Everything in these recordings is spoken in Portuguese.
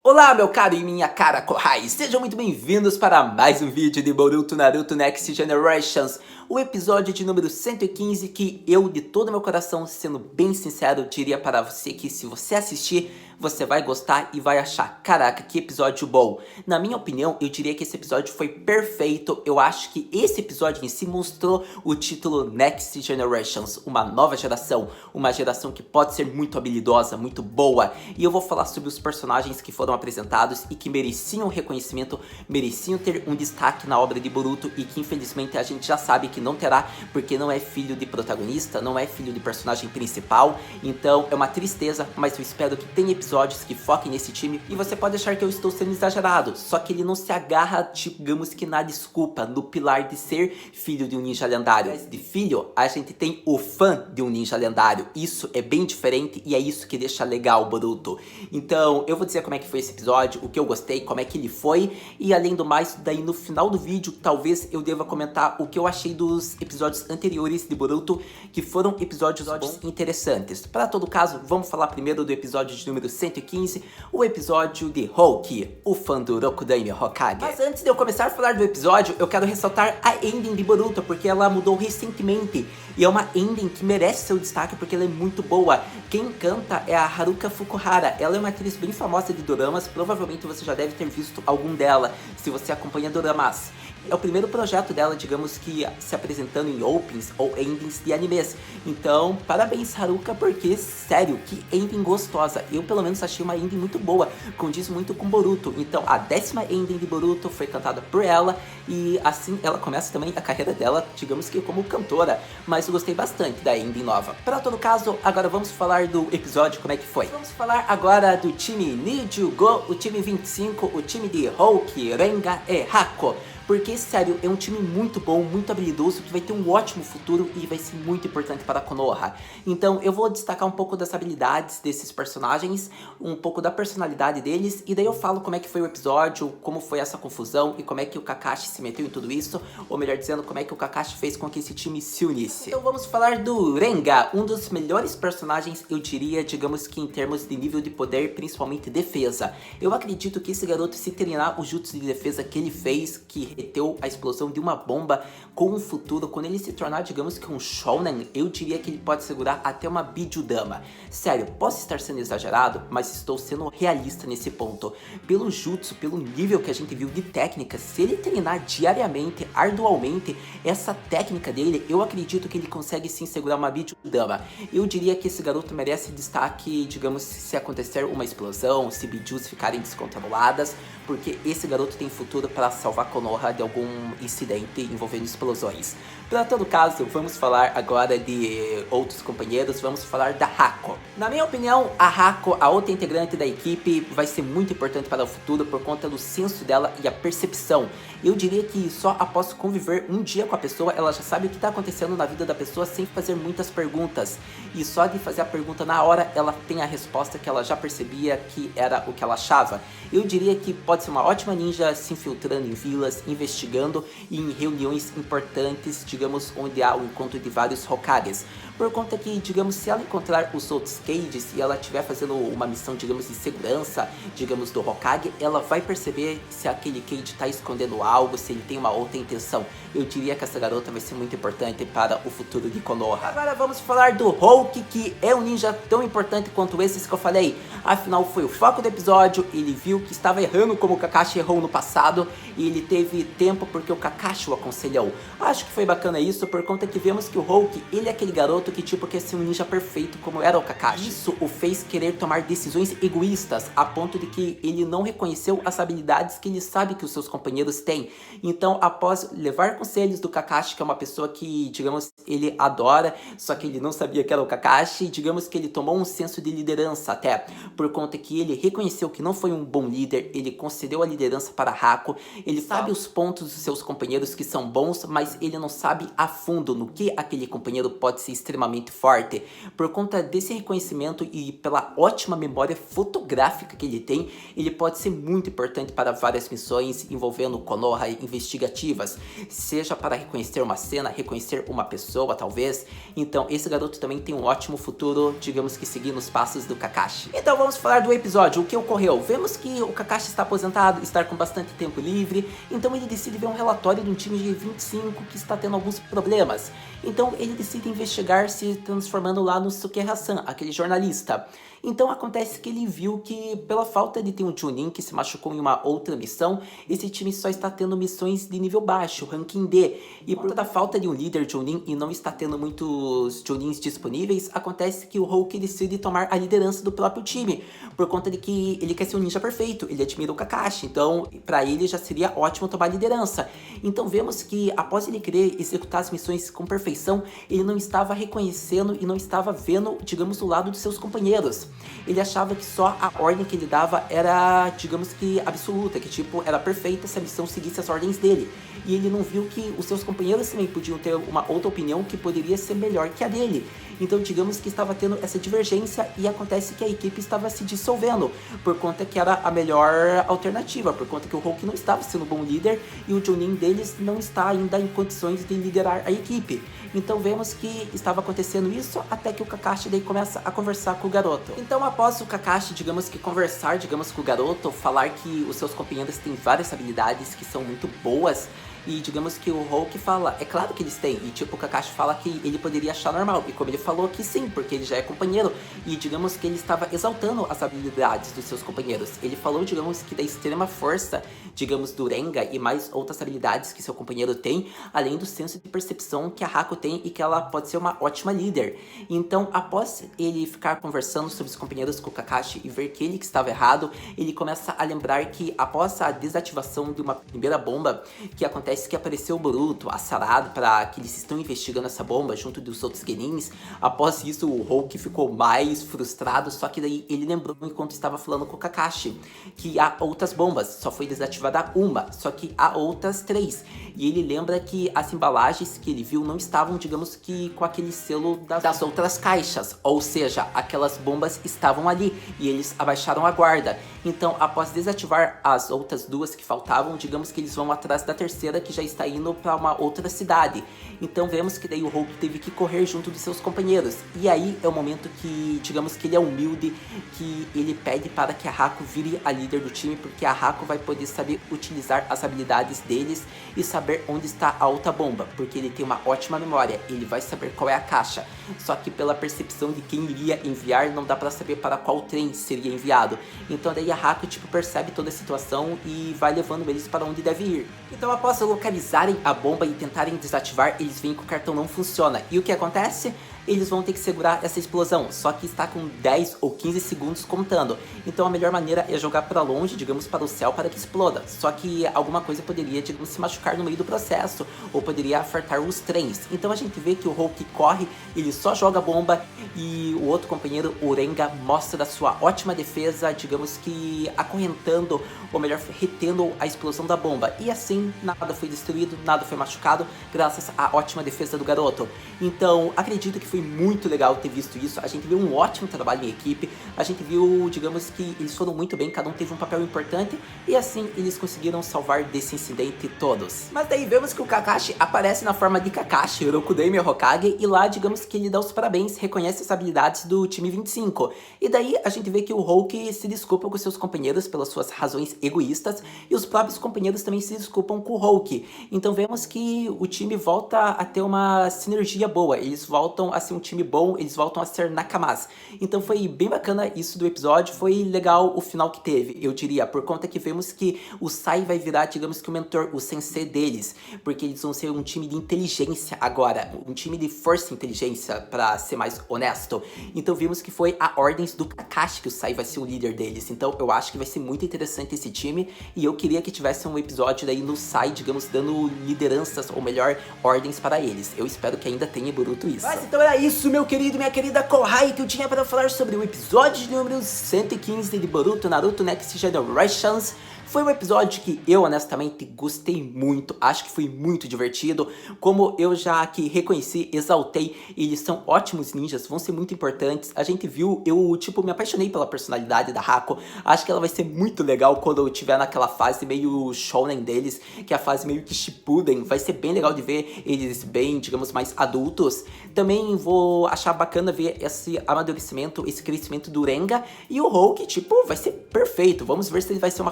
Olá, meu caro e minha cara Kohai, sejam muito bem-vindos para mais um vídeo de Boruto Naruto Next Generations, o episódio de número 115 que eu, de todo meu coração, sendo bem sincero, diria para você que se você assistir, você vai gostar e vai achar, caraca, que episódio bom. Na minha opinião, eu diria que esse episódio foi perfeito. Eu acho que esse episódio em si mostrou o título Next Generations, uma nova geração, uma geração que pode ser muito habilidosa, muito boa. E eu vou falar sobre os personagens que foram apresentados e que mereciam reconhecimento, mereciam ter um destaque na obra de Boruto e que infelizmente a gente já sabe que não terá, porque não é filho de protagonista, não é filho de personagem principal. Então é uma tristeza, mas eu espero que tenha episódios que foquem nesse time. E você pode achar que eu estou sendo exagerado, só que ele não se agarra, digamos que na desculpa, no pilar de ser filho de um ninja lendário. Mas de filho, a gente tem o fã de um ninja lendário. Isso é bem diferente e é isso que deixa legal o Boruto. Então eu vou dizer como é que foi esse episódio, o que eu gostei, como é que ele foi. E além do mais, daí no final do vídeo, talvez eu deva comentar o que eu achei dos episódios anteriores de Boruto, que foram episódios interessantes. Para todo caso, vamos falar primeiro do episódio de número 115, o episódio de Houki, o fã do Rokudaime Hokage. Mas antes de eu começar a falar do episódio, eu quero ressaltar a ending de Boruto, porque ela mudou recentemente. E é uma ending que merece seu destaque porque ela é muito boa. Quem canta é a Haruka Fukuhara. Ela é uma atriz bem famosa de doramas, provavelmente você já deve ter visto algum dela, se você acompanha doramas. É o primeiro projeto dela, digamos que se apresentando em opens ou endings de animes. Então, parabéns Haruka, porque, sério, que ending gostosa. Eu pelo menos achei uma ending muito boa, condiz muito com Boruto. Então, a 10ª ending de Boruto foi cantada por ela e assim ela começa também a carreira dela, digamos que como cantora. Mas eu gostei bastante da ending nova. Para todo caso, agora vamos falar do episódio, como é que foi. Vamos falar agora do time Nijugo, o time 25, o time de Houki, Renga e Hako. Porque, sério, é um time muito bom, muito habilidoso, que vai ter um ótimo futuro e vai ser muito importante para Konoha. Então, eu vou destacar um pouco das habilidades desses personagens, um pouco da personalidade deles, e daí eu falo como é que foi o episódio, como foi essa confusão e como é que o Kakashi se meteu em tudo isso, ou melhor dizendo, como é que o Kakashi fez com que esse time se unisse. Então vamos falar do Renga, um dos melhores personagens, eu diria, digamos que em termos de nível de poder, principalmente defesa. Eu acredito que esse garoto, se treinar o jutsu de defesa que ele fez, que reteu a explosão de uma bomba com um futuro, quando ele se tornar, digamos que um shounen, eu diria que ele pode segurar até uma Bijudama. Sério, posso estar sendo exagerado, mas estou sendo realista nesse ponto. Pelo jutsu, pelo nível que a gente viu de técnica, se ele treinar diariamente, arduamente, essa técnica dele, eu acredito que ele consegue sim segurar uma Bijudama. Eu diria que esse garoto merece destaque, digamos, se acontecer uma explosão, se Bijus ficarem descontroladas, porque esse garoto tem futuro para salvar Konoha de algum incidente envolvendo explosões. Para todo caso, vamos falar agora de outros companheiros, vamos falar da Hako. Na minha opinião, a Hako, a outra integrante da equipe, vai ser muito importante para o futuro por conta do senso dela e a percepção. Eu diria que só após conviver um dia com a pessoa, ela já sabe o que está acontecendo na vida da pessoa sem fazer muitas perguntas. E só de fazer a pergunta na hora, ela tem a resposta que ela já percebia que era o que ela achava. Eu diria que pode ser uma ótima ninja se infiltrando em vilas, investigando e em reuniões importantes, digamos, onde há o encontro de vários Hokages. Por conta que, digamos, se ela encontrar os outros Cages e ela estiver fazendo uma missão, digamos, de segurança, digamos, do Hokage, ela vai perceber se aquele Cage está escondendo algo, se ele tem uma outra intenção. Eu diria que essa garota vai ser muito importante para o futuro de Konoha. Agora vamos falar do Houki, que é um ninja tão importante quanto esses que eu falei. Afinal, foi o foco do episódio, ele viu que estava errando como o Kakashi errou no passado, e ele teve tempo porque o Kakashi o aconselhou. Acho que foi bacana isso, por conta que vemos que o Houki, ele é aquele garoto que tipo quer ser um ninja perfeito como era o Kakashi. Isso o fez querer tomar decisões egoístas, a ponto de que ele não reconheceu as habilidades que ele sabe que os seus companheiros têm. Então, após levar conselhos do Kakashi, que é uma pessoa que, digamos, ele adora, só que ele não sabia que era o Kakashi, digamos que ele tomou um senso de liderança até, por conta que ele reconheceu que não foi um bom líder, ele concedeu a liderança para Hako, ele sabe os pontos dos seus companheiros que são bons, mas ele não sabe a fundo no que aquele companheiro pode ser extremamente extremamente forte. Por conta desse reconhecimento e pela ótima memória fotográfica que ele tem, ele pode ser muito importante para várias missões envolvendo Konoha investigativas, seja para reconhecer uma cena, reconhecer uma pessoa talvez. Então esse garoto também tem um ótimo futuro, digamos que seguindo os passos do Kakashi. Então vamos falar do episódio, o que ocorreu. Vemos que o Kakashi está aposentado, está com bastante tempo livre, então ele decide ver um relatório de um time de 25 que está tendo alguns problemas. Então ele decide investigar, se transformando lá no Sukehara-san, aquele jornalista. Então acontece que ele viu que pela falta de ter um Chunin que se machucou em uma outra missão, esse time só está tendo missões de nível baixo, ranking D. E por conta da falta de um líder Chunin e não está tendo muitos Chunins disponíveis, acontece que o Hulk decide tomar a liderança do próprio time, por conta de que ele quer ser um ninja perfeito, ele admira o Kakashi, então para ele já seria ótimo tomar a liderança. Então vemos que após ele querer executar as missões com perfeição, ele não estava reconhecendo e não estava vendo, digamos, o lado dos seus companheiros. Ele achava que só a ordem que ele dava era, digamos que, absoluta, que tipo, era perfeita se a missão seguisse as ordens dele. E ele não viu que os seus companheiros também podiam ter uma outra opinião que poderia ser melhor que a dele. Então digamos que estava tendo essa divergência e acontece que a equipe estava se dissolvendo, por conta que era a melhor alternativa, por conta que o Hulk não estava sendo um bom líder e o Chunin deles não está ainda em condições de liderar a equipe. Então vemos que estava acontecendo isso até que o Kakashi daí começa a conversar com o garoto. Então após o Kakashi, digamos que conversar, digamos, com o garoto, falar que os seus companheiros têm várias habilidades que são muito boas, e digamos que o Hulk fala, é claro que eles têm, e tipo o Kakashi fala que ele poderia achar normal, e como ele falou que sim, porque ele já é companheiro, e digamos que ele estava exaltando as habilidades dos seus companheiros. Ele falou, digamos que da extrema força, digamos, do Renga e mais outras habilidades que seu companheiro tem, além do senso de percepção que a Hako tem e que ela pode ser uma ótima líder. Então após ele ficar conversando sobre os companheiros com o Kakashi e ver que ele que estava errado, ele começa a lembrar que após a desativação de uma primeira bomba, que acontece que apareceu o Boruto, a Sarada, para que eles estão investigando essa bomba junto dos outros Genins. Após isso, o Hulk ficou mais frustrado, só que daí ele lembrou enquanto estava falando com o Kakashi que há outras bombas, só foi desativada uma, só que há outras 3. E ele lembra que as embalagens que ele viu não estavam, digamos que, com aquele selo das outras caixas, ou seja, aquelas bombas estavam ali e eles abaixaram a guarda. Então, após desativar as outras 2 que faltavam, digamos que eles vão atrás da terceira, que já está indo para uma outra cidade. Então vemos que daí o Hulk teve que correr junto dos seus companheiros. E aí é o momento que, digamos que ele é humilde, que ele pede para que a Hako vire a líder do time, porque a Hako vai poder saber utilizar as habilidades deles e saber onde está a outra bomba, porque ele tem uma ótima memória, ele vai saber qual é a caixa. Só que pela percepção de quem iria enviar, não dá para saber para qual trem seria enviado. Então daí a Hako tipo percebe toda a situação e vai levando eles para onde deve ir. Então após localizarem a bomba e tentarem desativar, eles veem que o cartão não funciona. E o que acontece? Eles vão ter que segurar essa explosão, só que está com 10 ou 15 segundos contando. Então a melhor maneira é jogar para longe, digamos, para o céu, para que exploda. Só que alguma coisa poderia, digamos, se machucar no meio do processo, ou poderia afetar os trens. Então a gente vê que o Hulk corre, ele só joga a bomba, e o outro companheiro, o Renga, mostra a sua ótima defesa, digamos que acorrentando, ou melhor, retendo a explosão da bomba. E assim, nada foi destruído, nada foi machucado, graças à ótima defesa do garoto. Então, acredito que foi muito legal ter visto isso. A gente viu um ótimo trabalho em equipe, a gente viu, digamos que eles foram muito bem, cada um teve um papel importante, e assim eles conseguiram salvar desse incidente todos. Mas daí vemos que o Kakashi aparece na forma de Kakashi, Rokudame Hokage, e lá, digamos que ele dá os parabéns, reconhece as habilidades do time 25. E daí a gente vê que o Hulk se desculpa com seus companheiros pelas suas razões egoístas, e os próprios companheiros também se desculpam com o Hulk. Então vemos que o time volta a ter uma sinergia boa, eles voltam a ser um time bom, eles voltam a ser nakamas. Então foi bem bacana isso do episódio, foi legal o final que teve, eu diria, por conta que vemos que o Sai vai virar, digamos que o mentor, o sensei deles, porque eles vão ser um time de inteligência agora, um time de força e inteligência, pra ser mais honesto. Então vimos que foi a ordens do Kakashi que o Sai vai ser o líder deles, então eu acho que vai ser muito interessante esse time, e eu queria que tivesse um episódio daí no Sai, digamos, dando lideranças, ou melhor, ordens para eles. Eu espero que ainda tenha Boruto isso. Mas então era era isso, meu querido e minha querida Kohai, que eu tinha para falar sobre o episódio de número 115 de Boruto Naruto Next Generations. Foi um episódio que eu, honestamente, gostei muito, acho que foi muito divertido. Como eu já aqui reconheci, exaltei, eles são ótimos ninjas, vão ser muito importantes. A gente viu, eu, me apaixonei pela personalidade da Hako. Acho que ela vai ser muito legal quando eu estiver naquela fase meio shonen deles, que é a fase meio que Shippuden. Vai ser bem legal de ver eles bem, digamos, mais adultos. Também vou achar bacana ver esse amadurecimento, esse crescimento do Renga. E o Hulk, vai ser perfeito. Vamos ver se ele vai ser uma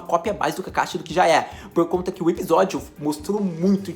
cópia mais do Kakashi do que já é, por conta que o episódio mostrou muito,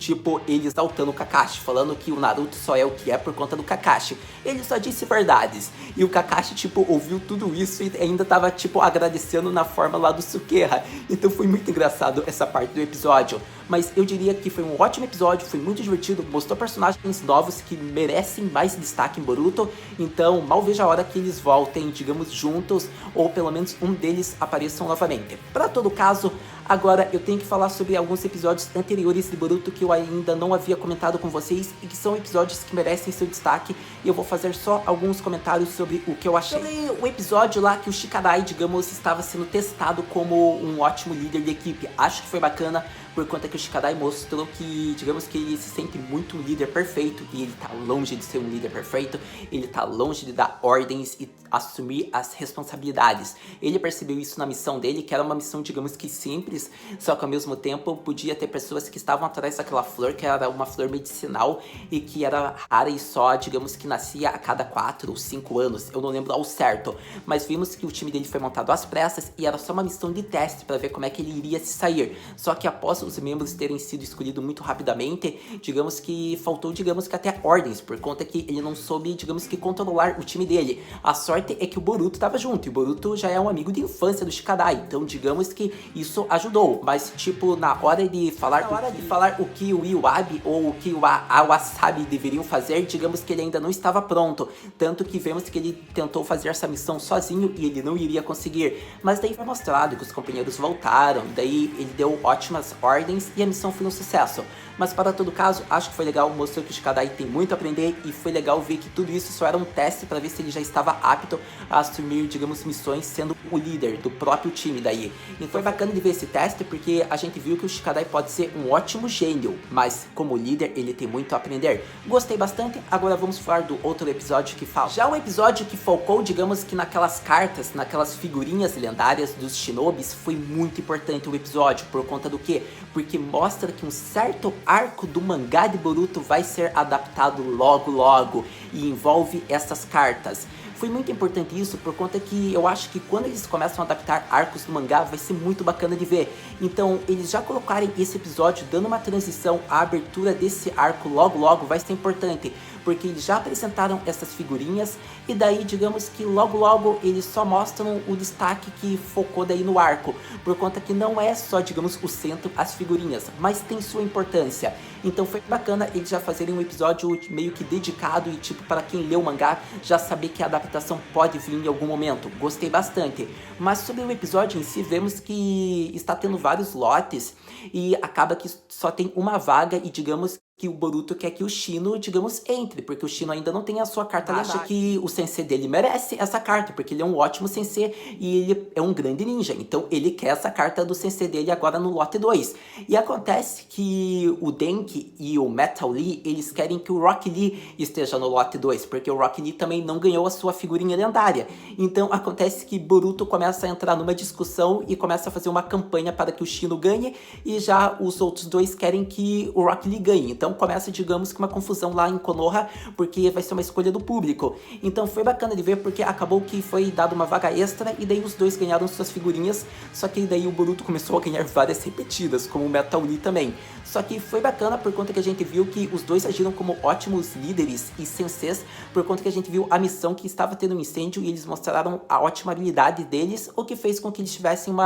ele exaltando o Kakashi, falando que o Naruto só é o que é por conta do Kakashi. Ele só disse verdades, e o Kakashi, ouviu tudo isso e ainda tava, agradecendo na forma lá do Sukehara. Então foi muito engraçado essa parte do episódio. Mas eu diria que foi um ótimo episódio, foi muito divertido, mostrou personagens novos que merecem mais destaque em Boruto. Então mal vejo a hora que eles voltem, digamos, juntos, ou pelo menos um deles apareçam novamente. Para todo caso, agora eu tenho que falar sobre alguns episódios anteriores de Boruto que eu ainda não havia comentado com vocês e que são episódios que merecem seu destaque, e eu vou fazer só alguns comentários sobre o que eu achei. Sobre o episódio lá que o Shikadai, digamos, estava sendo testado como um ótimo líder de equipe. Acho que foi bacana, por conta que o Shikadai mostrou que, digamos, que ele se sente muito um líder perfeito, e ele tá longe de ser um líder perfeito, ele tá longe de dar ordens e assumir as responsabilidades. Ele percebeu isso na missão dele, que era uma missão, digamos, que simples, só que ao mesmo tempo podia ter pessoas que estavam atrás daquela flor, que era uma flor medicinal e que era rara e só, digamos, que nascia a cada 4 ou 5 anos, eu não lembro ao certo, mas vimos que o time dele foi montado às pressas e era só uma missão de teste para ver como é que ele iria se sair. Só que após os membros terem sido escolhidos muito rapidamente, digamos que faltou, digamos que até ordens, por conta que ele não soube, digamos que controlar o time dele. A sorte é que o Boruto estava junto, e o Boruto já é um amigo de infância do Shikadai, então digamos que isso ajudou. Mas na hora de falar o que o Iwabi ou o que a Wasabi deveriam fazer, digamos que ele ainda não estava pronto, tanto que vemos que ele tentou fazer essa missão sozinho e ele não iria conseguir. Mas daí foi mostrado que os companheiros voltaram, e daí ele deu ótimas ordens e a missão foi um sucesso. Mas para todo caso, acho que foi legal, mostrou que o Shikadai tem muito a aprender, e foi legal ver que tudo isso só era um teste para ver se ele já estava apto a assumir, digamos, missões sendo o líder do próprio time daí. E foi bacana de ver esse teste, porque a gente viu que o Shikadai pode ser um ótimo gênio, mas como líder ele tem muito a aprender. Gostei bastante. Agora vamos falar do outro episódio que fala. Já o episódio que focou, digamos, que naquelas cartas, naquelas figurinhas lendárias dos shinobis, foi muito importante o episódio, por conta do quê? Porque mostra que um certo arco do mangá de Boruto vai ser adaptado logo logo, e envolve essas cartas. Foi muito importante isso, por conta que eu acho que quando eles começam a adaptar arcos do mangá, vai ser muito bacana de ver. Então, eles já colocarem esse episódio dando uma transição, a abertura desse arco logo logo vai ser importante, porque eles já apresentaram essas figurinhas, e daí, digamos que logo logo eles só mostram o destaque que focou daí no arco, por conta que não é só, digamos, o centro, as figurinhas, mas tem sua importância. Então foi bacana eles já fazerem um episódio meio que dedicado, e para quem lê o mangá já saber que a adaptação pode vir em algum momento. Gostei bastante. Mas sobre o episódio em si, vemos que está tendo vários lotes e acaba que só tem uma vaga, e digamos que o Boruto quer que o Shino, digamos, entre, porque o Shino ainda não tem a sua carta lendária. Acha que o sensei dele merece essa carta, porque ele é um ótimo sensei e ele é um grande ninja, então ele quer essa carta do sensei dele agora no lote 2. E acontece que o Denki e o Metal Lee, eles querem que o Rock Lee esteja no lote 2, porque o Rock Lee também não ganhou a sua figurinha lendária. Então acontece que Boruto começa a entrar numa discussão e começa a fazer uma campanha para que o Shino ganhe, e já os outros dois querem que o Rock Lee ganhe. Então começa, digamos, que uma confusão lá em Konoha, porque vai ser uma escolha do público. Então foi bacana de ver, porque acabou que foi dado uma vaga extra, e daí os dois ganharam suas figurinhas, só que daí o Boruto começou a ganhar várias repetidas, como o Metal Lee também. Só que foi bacana por conta que a gente viu que os dois agiram como ótimos líderes e senseis, por conta que a gente viu a missão que estava tendo um incêndio, e eles mostraram a ótima habilidade deles, o que fez com que eles tivessem um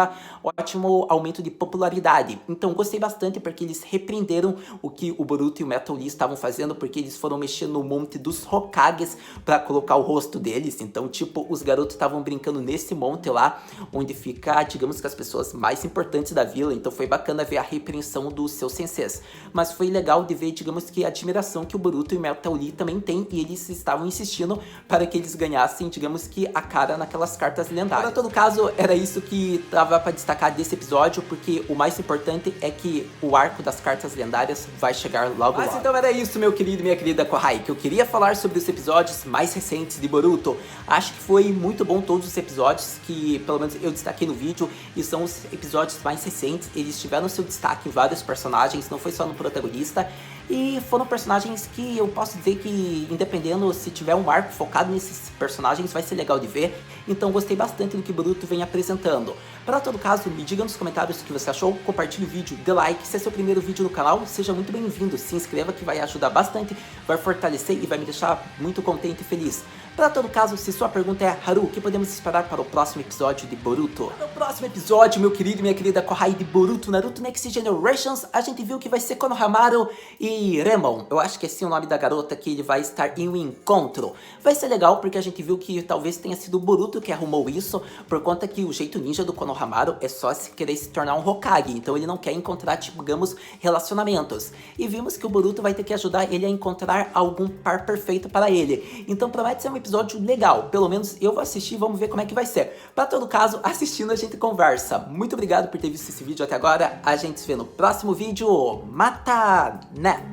ótimo aumento de popularidade. Então gostei bastante, porque eles repreenderam o que o Boruto Boruto e o Metal Lee estavam fazendo, porque eles foram mexer no monte dos Hokages pra colocar o rosto deles. Então, tipo, os garotos estavam brincando nesse monte lá, onde fica, digamos que as pessoas mais importantes da vila. Então foi bacana ver a repreensão dos seus senseis. Mas foi legal de ver, digamos que a admiração que o Boruto e o Metal Lee também têm, e eles estavam insistindo para que eles ganhassem, digamos que a cara naquelas cartas lendárias. Em todo caso, era isso que tava pra destacar desse episódio, porque o mais importante é que o arco das cartas lendárias vai chegar logo. Mas então era isso, meu querido e minha querida Kohai, que eu queria falar sobre os episódios mais recentes de Boruto. Acho que foi muito bom todos os episódios que, pelo menos, eu destaquei no vídeo, e são os episódios mais recentes. Eles tiveram seu destaque em vários personagens, não foi só no protagonista, e foram personagens que eu posso dizer que, independendo se tiver um arco focado nesses personagens, vai ser legal de ver. Então gostei bastante do que Boruto vem apresentando. Para todo caso, me diga nos comentários o que você achou, compartilhe o vídeo, dê like, se é seu primeiro vídeo no canal, seja muito bem-vindo, se inscreva que vai ajudar bastante, vai fortalecer e vai me deixar muito contente e feliz. Para todo caso, se sua pergunta é, Haru, o que podemos esperar para o próximo episódio de Boruto? No próximo episódio, meu querido e minha querida Kohai, de Boruto Naruto Next Generations, a gente viu que vai ser Konohamaru e Remon. Eu acho que é assim o nome da garota, que ele vai estar em um encontro. Vai ser legal porque a gente viu que talvez tenha sido o Boruto que arrumou isso, por conta que o jeito ninja do Konohamaru é só se querer se tornar um Hokage, então ele não quer encontrar, digamos, relacionamentos. E vimos que o Boruto vai ter que ajudar ele a encontrar algum par perfeito para ele. Então promete ser um episódio legal, pelo menos eu vou assistir e vamos ver como é que vai ser. Para todo caso, assistindo a gente conversa. Muito obrigado por ter visto esse vídeo até agora, a gente se vê no próximo vídeo. Mata, né?